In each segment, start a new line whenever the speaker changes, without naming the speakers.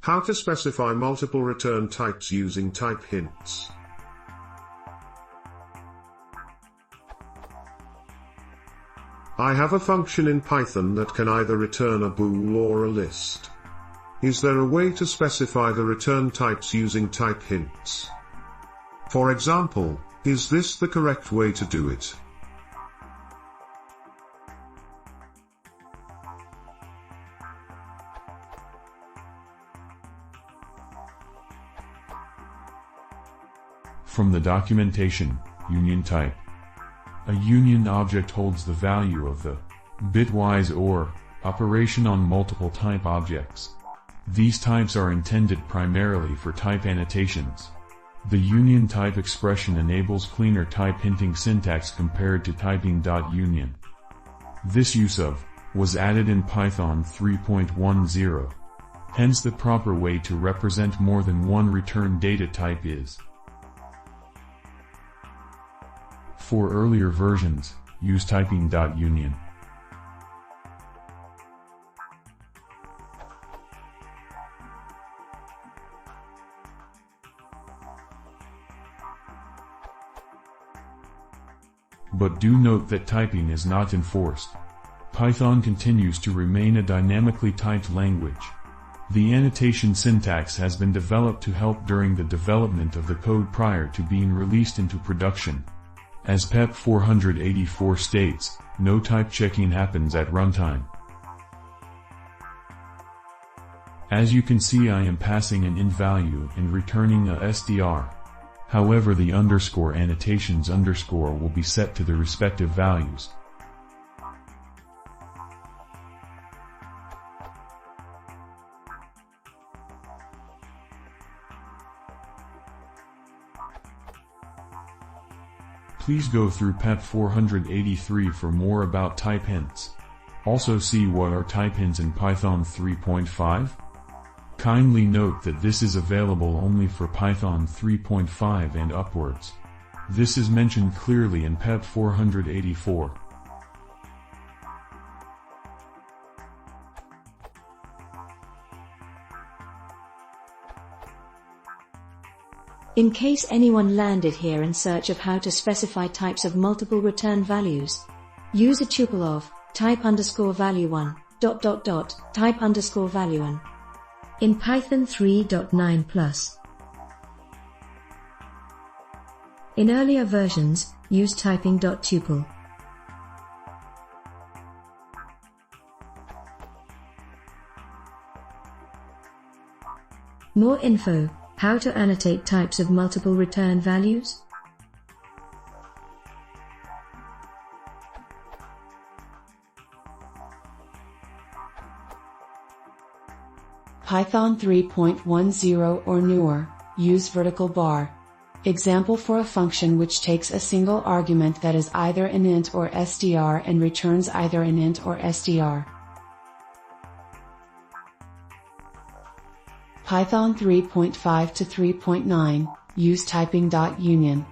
How to specify multiple return types using type hints. I have a function in Python that can either return a bool or a list. Is there a way to specify the return types using type hints? For example, is this the correct way to do it?
From the documentation, union type. A union object holds the value of the bitwise OR operation on multiple type objects. These types are intended primarily for type annotations. The union type expression enables cleaner type hinting syntax compared to typing.union. This use of was added in Python 3.10. Hence the proper way to represent more than one return data type is. For earlier versions, use typing.union. But do note that typing is not enforced. Python continues to remain a dynamically typed language. The annotation syntax has been developed to help during the development of the code prior to being released into production. As PEP 484 states, no type checking happens at runtime. As you can see, I am passing an int value and returning a str. However, the underscore annotations underscore will be set to the respective values. Please go through PEP 483 for more about type hints. Also see what are type hints in Python 3.5. Kindly note that this is available only for Python 3.5 and upwards. This is mentioned clearly in PEP 484.
In case anyone landed here in search of how to specify types of multiple return values, use a tuple of type_value1, ... type_value1. In Python 3.9+. In earlier versions, use typing.tuple. More info: how to annotate types of multiple return values?
Python 3.10 or newer, use vertical bar. Example for a function which takes a single argument that is either an int or str and returns either an int or str. Python 3.5 to 3.9, use typing.union.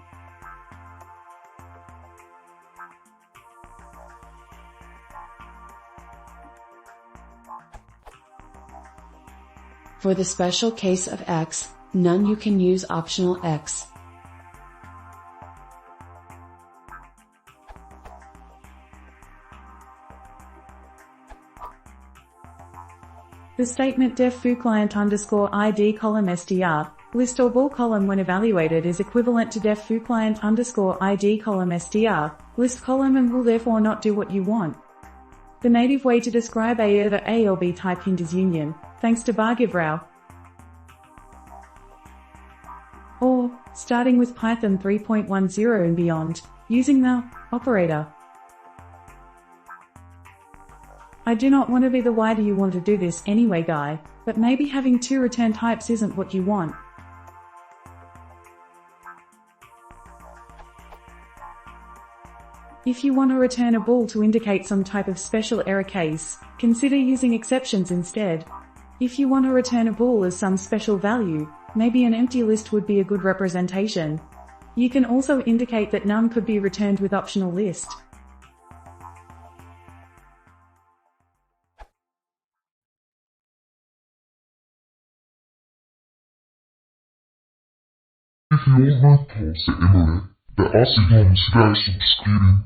For the special case of x, none, you can use optional x.
The statement def foo client _ID column str, list or bool column when evaluated is equivalent to def foo client _ID column str, list column and will therefore not do what you want. The native way to describe either A or B type hint is union, thanks to Bargivrau. Or, starting with Python 3.10 and beyond, using the operator. I do not want to be the why do you want to do this anyway guy, but maybe having two return types isn't what you want. If you want to return a bool to indicate some type of special error case, consider using exceptions instead. If you want to return a bool as some special value, maybe an empty list would be a good representation. You can also indicate that none could be returned with optional list.
If you want my thoughts, Emily, the Aussie Homes, subscribing.